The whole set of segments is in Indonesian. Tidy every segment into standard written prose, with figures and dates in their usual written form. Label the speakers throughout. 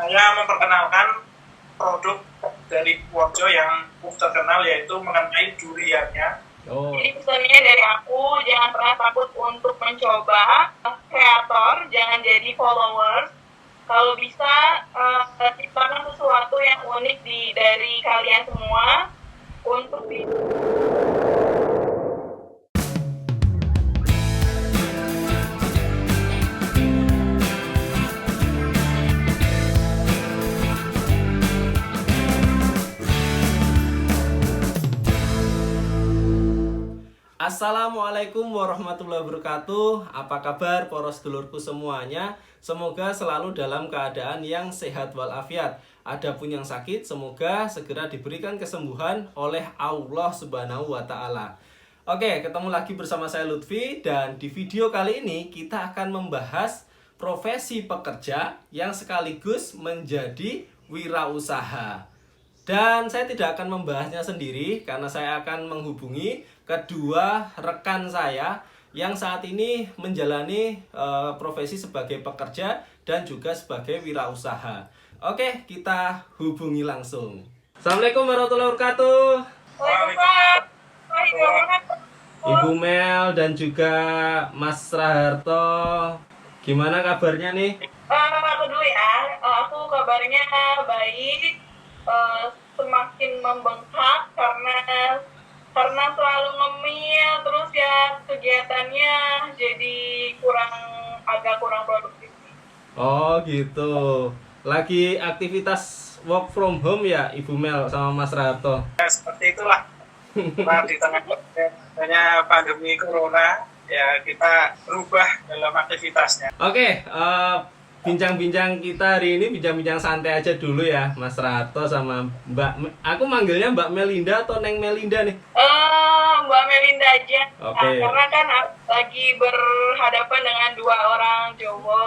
Speaker 1: saya memperkenalkan produk dari Purworejo yang terkenal, yaitu mengenai duriannya.
Speaker 2: Jadi pesannya dari aku, jangan pernah takut untuk mencoba. Kreator, jangan jadi followers. Kalau bisa, ciptakan sesuatu yang unik dari kalian semua untuk
Speaker 3: Assalamualaikum warahmatullahi wabarakatuh. Apa kabar para sedulurku semuanya? Semoga selalu dalam keadaan yang sehat walafiat. Adapun yang sakit, semoga segera diberikan kesembuhan oleh Allah Subhanahu wa Ta'ala. Oke, ketemu lagi bersama saya Lutfi, dan di video kali ini kita akan membahas profesi pekerja yang sekaligus menjadi wirausaha. Dan saya tidak akan membahasnya sendiri karena saya akan menghubungi kedua rekan saya yang saat ini menjalani profesi sebagai pekerja dan juga sebagai wirausaha. Oke, kita hubungi langsung. Assalamualaikum warahmatullahi wabarakatuh. Ibu Mel dan juga Mas Raharto, gimana kabarnya nih?
Speaker 2: aku dulu ya. Aku kabarnya baik. Semakin membengkak karena selalu ngemil, terus ya kegiatannya jadi agak kurang produktif.
Speaker 3: Oh gitu. Lagi aktivitas work from home ya Ibu Mel sama Mas Raharto?
Speaker 1: Ya, seperti itulah. Di tengah pandemi corona, ya kita berubah dalam aktivitasnya.
Speaker 3: Oke, bincang-bincang kita hari ini bincang-bincang santai aja dulu ya, Mas Raharto sama aku manggilnya Mbak Melinda atau Neng Melinda nih?
Speaker 2: Mbak Melinda aja.
Speaker 3: Oke.
Speaker 2: Karena kan lagi berhadapan dengan dua orang Jawa.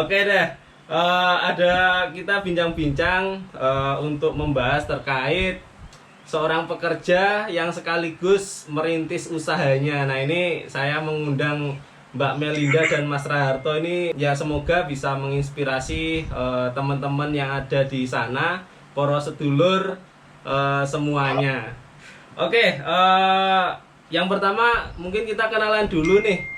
Speaker 3: Oke deh. Ada kita bincang-bincang untuk membahas terkait seorang pekerja yang sekaligus merintis usahanya. Nah, ini saya mengundang Mbak Melinda dan Mas Raharto ini, ya semoga bisa menginspirasi teman-teman yang ada di sana, para sedulur semuanya. Oke, yang pertama mungkin kita kenalan dulu nih.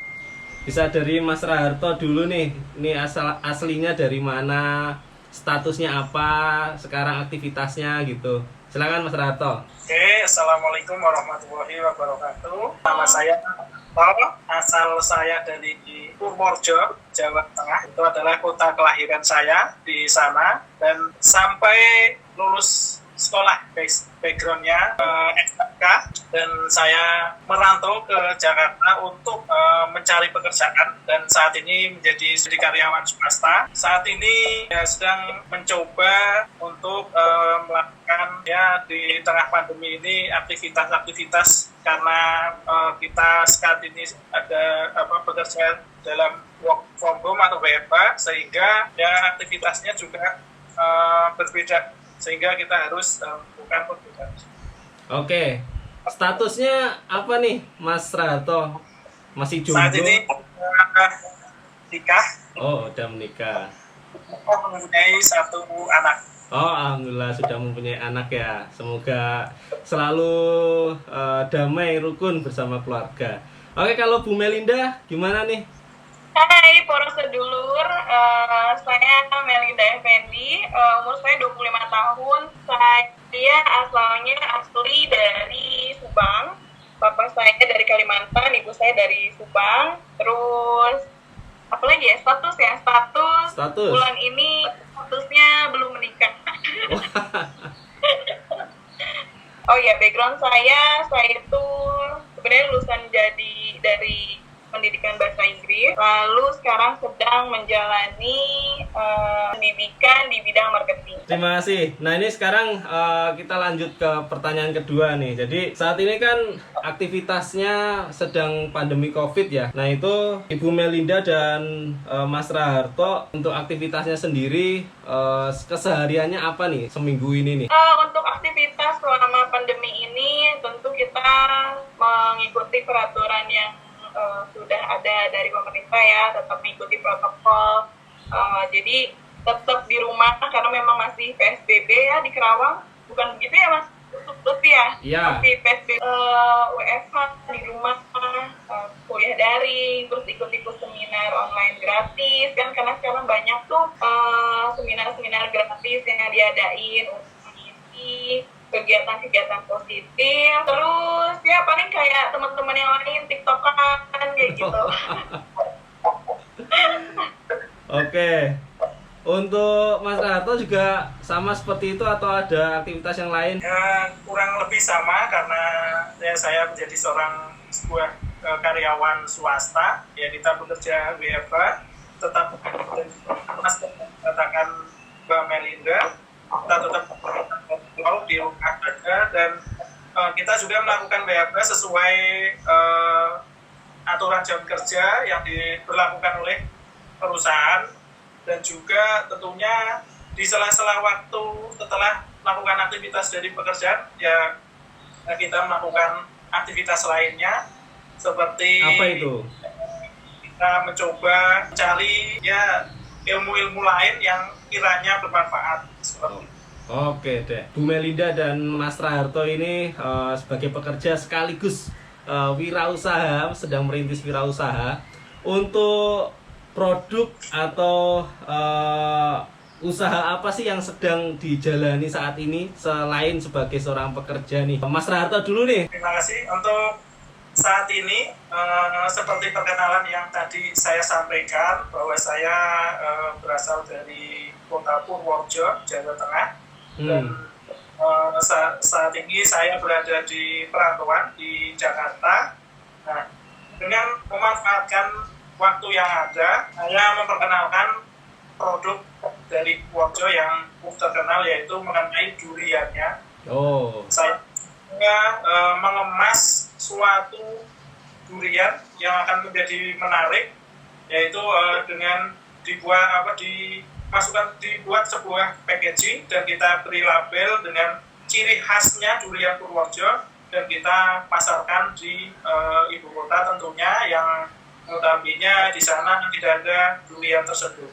Speaker 3: Bisa dari Mas Raharto dulu nih. Ini aslinya dari mana, statusnya apa, sekarang aktivitasnya gitu. Silakan Mas Raharto.
Speaker 1: Oke, Assalamualaikum warahmatullahi wabarakatuh. Nama saya asal saya dari Purworejo, Jawa Tengah. Itu adalah kota kelahiran saya di sana, dan sampai lulus sekolah backgroundnya SMK, dan saya merantau ke Jakarta untuk mencari pekerjaan, dan saat ini menjadi karyawan swasta. Saat ini ya, sedang mencoba untuk melakukan ya di tengah pandemi ini aktivitas karena kita saat ini ada bekerja dalam work from home atau WFH, sehingga ya aktivitasnya juga berbeda, sehingga kita harus bukan pekerjaan.
Speaker 3: Oke, statusnya apa nih Mas Raharto? Masih jomblo?
Speaker 1: Saat ini nikah.
Speaker 3: Oh, udah menikah.
Speaker 1: Mempunyai satu anak.
Speaker 3: Oh, alhamdulillah sudah mempunyai anak ya. Semoga selalu damai, rukun bersama keluarga. Oke, kalau Bu Melinda gimana nih?
Speaker 2: Hai para sedulur, saya Melinda Effendi, umur saya 25 tahun. Saya asalnya asli dari Subang. Bapak saya dari Kalimantan, ibu saya dari Subang. Terus apa lagi ya, status. Bulan ini statusnya belum menikah. Oh ya, background saya itu sebenarnya lulusan dari pendidikan bahasa Inggris, lalu sekarang sedang menjalani pendidikan di bidang marketing.
Speaker 3: Terima kasih. Nah, ini sekarang kita lanjut ke pertanyaan kedua nih. Jadi saat ini kan aktivitasnya sedang pandemi COVID ya. Nah, itu Ibu Melinda dan Mas Raharto untuk aktivitasnya sendiri kesehariannya apa nih seminggu ini nih?
Speaker 2: Untuk aktivitas selama pandemi ini tentu kita mengikuti peraturan yang sudah ada dari pemerintah ya, tetap mengikuti protokol Jadi tetap di rumah karena memang masih PSBB ya di Kerawang. Bukan begitu ya Mas? Tutup ya?
Speaker 3: Iya.
Speaker 2: Masih PSBB, WFH di rumah, kuliah daring, terus ikut-ikut seminar online gratis kan, karena sekarang banyak tuh seminar-seminar gratis yang diadain untuk mengisi kegiatan-kegiatan positif. Terus ya paling kayak teman-teman yang lain TikTokan kayak gitu.
Speaker 3: Oke. Untuk Mas Raharto juga sama seperti itu atau ada aktivitas yang lain?
Speaker 1: Ya, kurang lebih sama karena ya, saya menjadi sebuah karyawan swasta. Ya kita bekerja WFH, tetap Mas katakan Mbak Melinda, kita tetap di rumah saja dan kita juga melakukan WFH sesuai aturan jam kerja yang diberlakukan oleh perusahaan, dan juga tentunya di sela-sela waktu setelah melakukan aktivitas dari pekerjaan ya kita melakukan aktivitas lainnya seperti
Speaker 3: Apa itu?
Speaker 1: kita mencoba cari ya ilmu-ilmu lain yang kiranya bermanfaat seperti itu.
Speaker 3: Oke deh, Bu Melinda dan Mas Raharto ini sebagai pekerja sekaligus wirausaha, sedang merintis wirausaha. Untuk produk atau usaha apa sih yang sedang dijalani saat ini selain sebagai seorang pekerja nih? Mas Raharto dulu nih.
Speaker 1: Terima kasih. Untuk saat ini seperti perkenalan yang tadi saya sampaikan bahwa saya berasal dari Kota Purworejo, Jawa Tengah. Dan saat ini saya berada di perantauan di Jakarta. Nah, dengan memanfaatkan waktu yang ada, saya memperkenalkan produk dari Purworejo yang terkenal yaitu mengenai duriannya. Saya mengemas suatu durian yang akan menjadi menarik, yaitu dengan dibuat sebuah packaging dan kita beri label dengan ciri khasnya durian Purworejo dan kita pasarkan di ibu kota tentunya, yang notabene di sana tidak ada durian tersebut.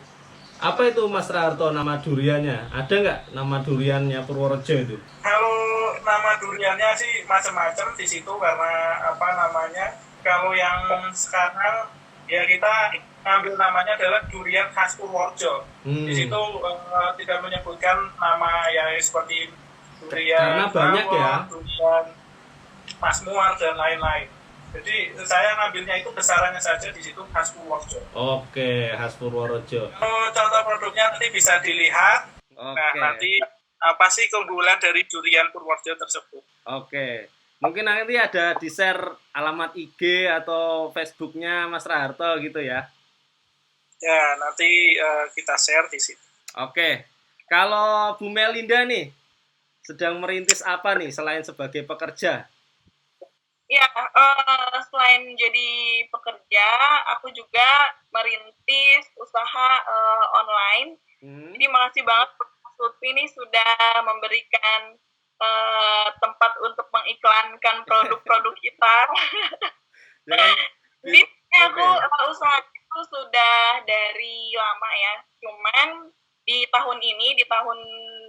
Speaker 3: Apa itu Mas Raharto nama duriannya? Ada nggak nama duriannya Purworejo itu?
Speaker 1: Kalau nama duriannya sih macam-macam di situ karena apa namanya. Kalau yang sekarang ya kita ambil namanya adalah durian khas Purworejo. Di situ tidak menyebutkan nama ya seperti durian
Speaker 3: karena banyak ya,
Speaker 1: durian Masmuar dan lain-lain. Jadi saya ngambilnya itu besarannya saja di situ khas Purworejo.
Speaker 3: Oke, khas Purworejo.
Speaker 1: Contoh produknya nanti bisa dilihat.
Speaker 3: Oke.
Speaker 1: Nah, nanti apa sih keunggulan dari durian Purworejo tersebut?
Speaker 3: Oke. Mungkin nanti ada di-share alamat IG atau Facebooknya Mas Raharto gitu ya.
Speaker 1: Ya, nanti kita share di situ.
Speaker 3: Oke. Kalau Bu Melinda nih sedang merintis apa nih selain sebagai pekerja?
Speaker 2: Ya, selain jadi pekerja, aku juga merintis usaha online. Jadi makasih banget Mas Lutfi ini sudah memberikan tempat untuk mengiklankan produk-produk kita. Jadi aku usaha itu sudah dari lama ya. Cuman di tahun ini, di tahun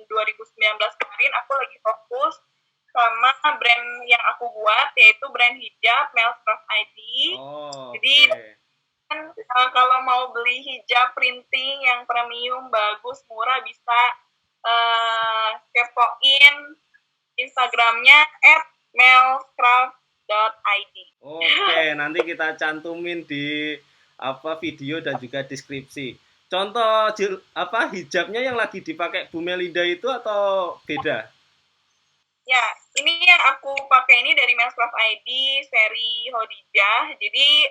Speaker 2: 2019 kemarin, aku lagi fokus sama brand yang aku buat, yaitu brand hijab Melscraft ID. Jadi kalau mau beli hijab printing yang premium, bagus, murah, bisa kepoin Instagramnya @melscraft.id.
Speaker 3: Oke, nanti kita cantumin di video dan juga deskripsi. Contoh hijabnya yang lagi dipakai Bu Melinda itu atau beda?
Speaker 2: Ya, ini yang aku pakai ini dari Melscraft ID seri Hodijah. Jadi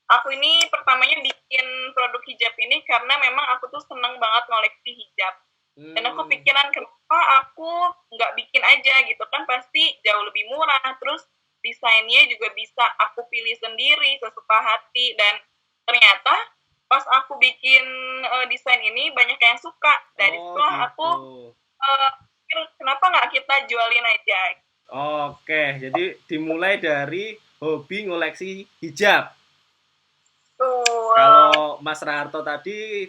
Speaker 2: aku ini pertamanya bikin produk hijab ini karena memang aku tuh seneng banget ngoleksi hijab. Dan aku pikiran kenapa aku nggak bikin aja gitu kan, pasti jauh lebih murah. Terus desainnya juga bisa aku pilih sendiri sesuka hati. Dan ternyata pas aku bikin desain ini banyak yang suka. Dari situ aku kenapa nggak kita jualin aja?
Speaker 3: Oke, jadi dimulai dari hobi ngoleksi hijab. Kalau Mas Raharto tadi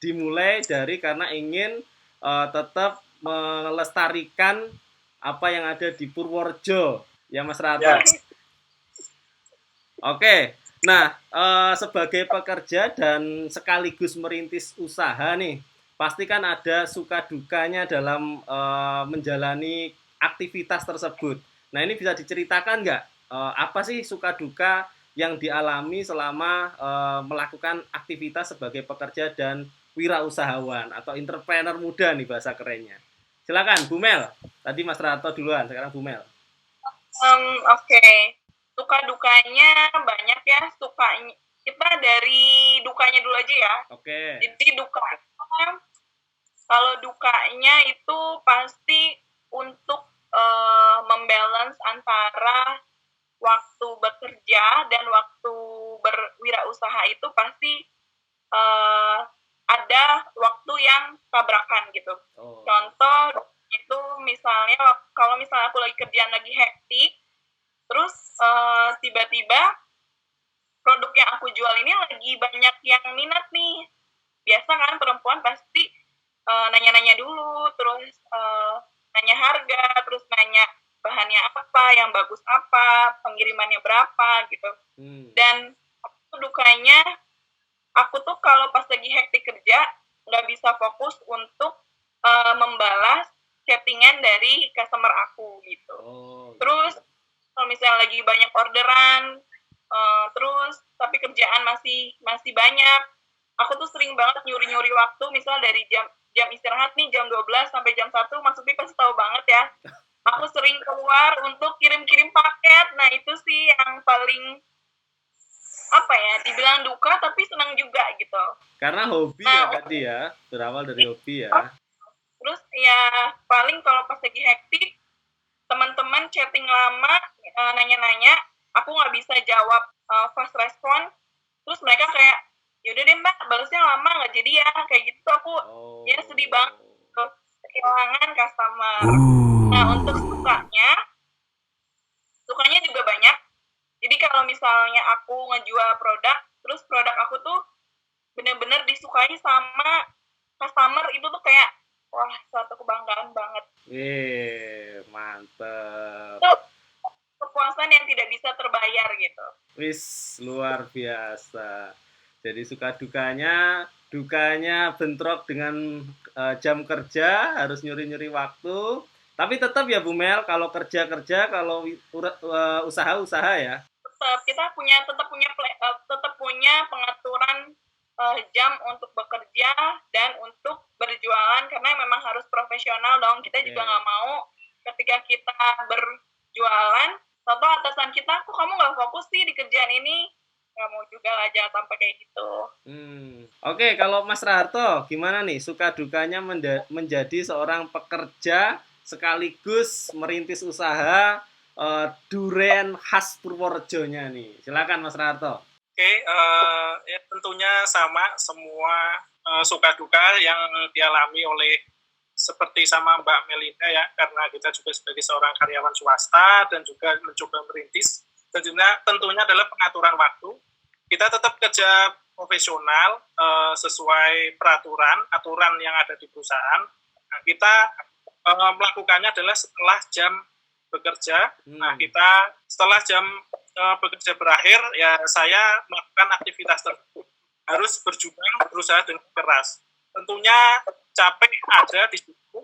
Speaker 3: dimulai dari karena ingin tetap melestarikan apa yang ada di Purworejo, ya Mas Rato.
Speaker 1: Ya.
Speaker 3: Oke, nah sebagai pekerja dan sekaligus merintis usaha nih, pasti kan ada suka dukanya dalam menjalani aktivitas tersebut. Nah ini bisa diceritakan nggak apa sih suka duka yang dialami selama melakukan aktivitas sebagai pekerja dan wirausahawan atau entrepreneur muda nih bahasa kerennya. Silakan Bu Mel. Tadi Mas Rato duluan, sekarang Bu Mel.
Speaker 2: Oke. Suka dukanya banyak ya. Sukanya kita dari dukanya dulu aja ya.
Speaker 3: Oke.
Speaker 2: Jadi dukanya, kalau dukanya itu pasti untuk membalance antara waktu bekerja dan waktu berwirausaha itu pasti ada waktu yang tabrakan gitu. Contoh itu misalnya kalau misalnya aku lagi kerjaan lagi hektik, terus tiba-tiba produk yang aku jual ini lagi banyak yang minat nih. Biasa kan perempuan pasti nanya-nanya dulu, terus nanya harga, terus nanya bahannya apa, yang bagus apa, pengirimannya berapa gitu. Dan dukanya aku tuh kalau pas lagi hektik kerja nggak bisa fokus untuk membalas chattingan dari customer aku gitu. Terus kalau misalnya lagi banyak orderan, terus tapi kerjaan masih banyak, aku tuh sering banget nyuri waktu, misalnya dari jam istirahat nih jam 12 sampai jam 1, Mas Upi pasti tahu banget ya. Aku sering keluar untuk kirim-kirim paket. Nah, itu sih yang paling dibilang duka tapi senang juga gitu.
Speaker 3: Karena hobi ya tadi ya, berawal dari hobi ya.
Speaker 2: Terus ya paling kalau pas lagi hektik, teman-teman chatting lama, nanya-nanya, aku nggak bisa jawab fast respon, terus mereka kayak, yaudah deh mbak, balasnya lama nggak jadi ya, kayak gitu aku ya sedih banget, kehilangan customer. Nah untuk sukanya juga banyak. Jadi kalau misalnya aku ngejual produk, terus produk aku tuh benar-benar disukai sama customer, itu tuh kayak wah suatu kebanggaan banget.
Speaker 3: Mantep.
Speaker 2: Itu kepuasan yang tidak bisa terbayar gitu.
Speaker 3: Wis luar biasa. Jadi suka dukanya bentrok dengan jam kerja, harus nyuri-nyuri waktu. Tapi tetap ya Bu Mel, kalau kerja, kalau usaha ya.
Speaker 2: Kita tetap punya pengaturan jam untuk bekerja dan untuk berjualan, karena memang harus profesional dong. Kita juga nggak mau ketika kita berjualan, contoh atasan kita, kok kamu nggak fokus sih di kerjaan ini? Nggak mau juga lah, jangan sampai kayak gitu.
Speaker 3: Oke, kalau Mas Raharto gimana nih suka dukanya menjadi seorang pekerja sekaligus merintis usaha duren khas Purworejonya nih? Silakan Mas Raharto.
Speaker 1: Oke, ya tentunya sama semua suka duka yang dialami oleh seperti sama Mbak Melinda ya, karena kita juga sebagai seorang karyawan swasta dan juga mencoba merintis. Tentunya adalah pengaturan waktu. Kita tetap kerja profesional sesuai aturan yang ada di perusahaan. Nah, kita melakukannya adalah setelah jam bekerja. Nah, kita setelah jam bekerja berakhir, ya saya melakukan aktivitas tersebut. Harus berjuang, berusaha dengan keras. Tentunya capek ada di situ,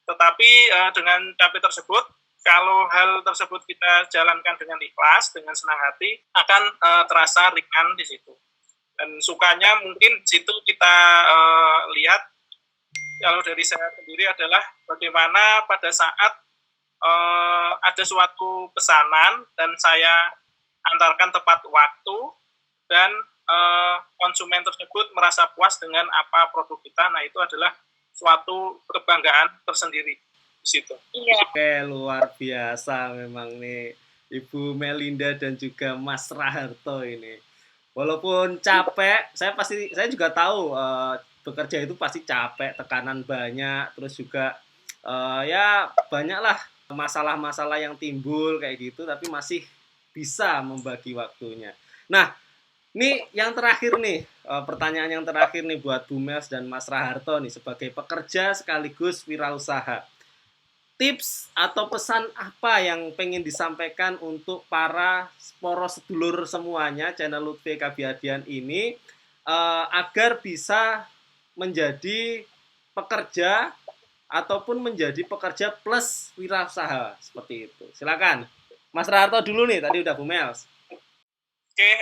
Speaker 1: tetapi dengan capek tersebut, kalau hal tersebut kita jalankan dengan ikhlas, dengan senang hati, akan terasa ringan di situ. Dan sukanya mungkin di situ kita lihat, kalau dari saya sendiri adalah bagaimana pada saat ada suatu pesanan dan saya antarkan tepat waktu dan konsumen tersebut merasa puas dengan apa produk kita. Nah, itu adalah suatu kebanggaan tersendiri di situ.
Speaker 3: Oke, luar biasa memang nih Ibu Melinda dan juga Mas Raharto ini. Walaupun capek, saya juga tahu bekerja itu pasti capek, tekanan banyak, terus juga ya banyaklah masalah-masalah yang timbul kayak gitu, tapi masih bisa membagi waktunya. Nah, Ini yang terakhir nih, pertanyaan yang terakhir nih buat Bu Mels dan Mas Raharto nih sebagai pekerja sekaligus wirausaha. Tips atau pesan apa yang pengen disampaikan untuk para poros sedulur semuanya channel Lutfi Kabiadian ini agar bisa menjadi pekerja ataupun menjadi pekerja plus wirausaha seperti itu. Silakan. Mas Raharto dulu nih, tadi udah Bu Mels.
Speaker 1: Oke,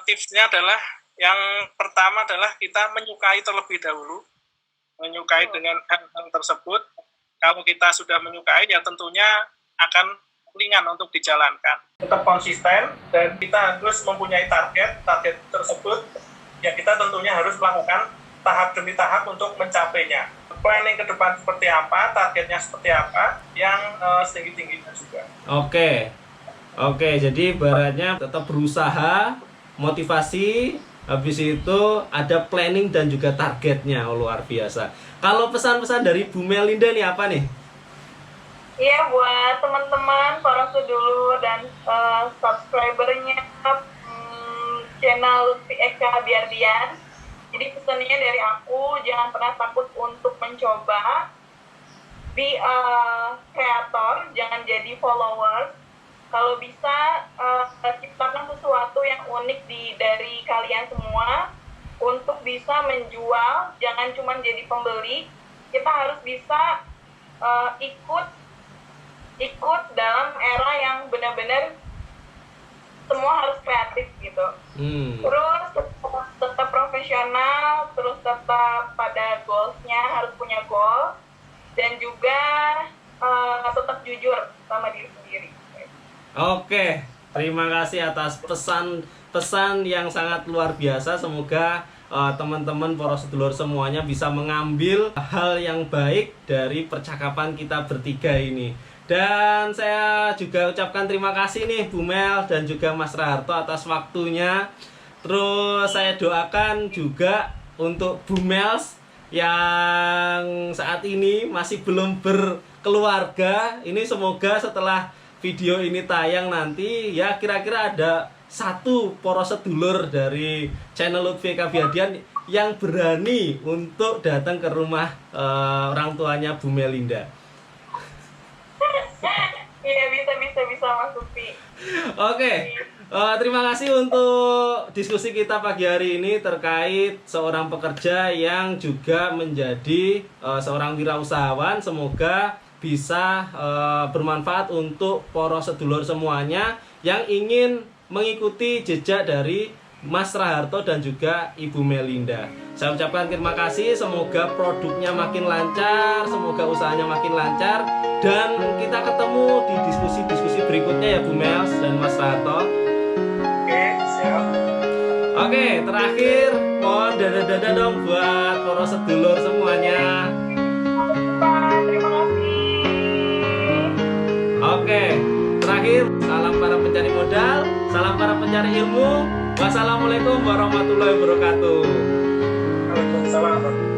Speaker 1: tipsnya adalah yang pertama adalah kita menyukai terlebih dahulu, menyukai dengan hal-hal tersebut. Kalau kita sudah menyukai, ya tentunya akan ringan untuk dijalankan. Tetap konsisten dan kita harus mempunyai target tersebut. Ya kita tentunya harus melakukan tahap demi tahap untuk mencapainya. Planning ke depan seperti apa, targetnya seperti apa, yang setinggi-tingginya juga.
Speaker 3: Oke, jadi ibaratnya tetap berusaha, motivasi, habis itu ada planning dan juga targetnya. Luar biasa. Kalau pesan-pesan dari Bu Melinda nih apa nih?
Speaker 2: Iya, buat teman-teman, para sedulur dan subscribernya channel Lutfi Eka Biardian. Jadi pesannya dari aku, jangan pernah takut untuk mencoba. Be a creator, jangan jadi follower. Kalau bisa, ciptakan sesuatu yang unik dari kalian semua untuk bisa menjual, jangan cuma jadi pembeli. Kita harus bisa ikut dalam era yang benar-benar semua harus kreatif gitu. Terus tetap profesional, terus tetap pada goalsnya, harus punya goal, dan juga tetap jujur sama diri sendiri.
Speaker 3: Oke, terima kasih atas pesan yang sangat luar biasa. Semoga teman-teman poros sedulur semuanya bisa mengambil hal yang baik dari percakapan kita bertiga ini. Dan saya juga ucapkan terima kasih nih Bu Mel dan juga Mas Raharto atas waktunya. Terus saya doakan juga untuk Bu Mels yang saat ini masih belum berkeluarga. Ini semoga setelah video ini tayang nanti ya kira-kira ada satu poros sedulur dari channel Lutfi Kabiadian yang berani untuk datang ke rumah orang tuanya Bu Melinda.
Speaker 2: Iya, bisa Mas Lutfi.
Speaker 3: Oke. Terima kasih untuk diskusi kita pagi hari ini terkait seorang pekerja yang juga menjadi seorang wirausahawan. Semoga bisa bermanfaat untuk poros sedulur semuanya yang ingin mengikuti jejak dari Mas Raharto dan juga Ibu Melinda. Saya ucapkan terima kasih, semoga produknya makin lancar, semoga usahanya makin lancar, dan kita ketemu di diskusi-diskusi berikutnya ya Bu Mels dan Mas Raharto.
Speaker 1: Oke, siap.
Speaker 3: Oke, terakhir mohon dada-dada dong buat poros sedulur semuanya.
Speaker 2: Terima kasih.
Speaker 3: Oke, terakhir salam para pencari modal, salam para pencari ilmu. Wassalamualaikum warahmatullahi wabarakatuh.
Speaker 1: Waalaikumsalam.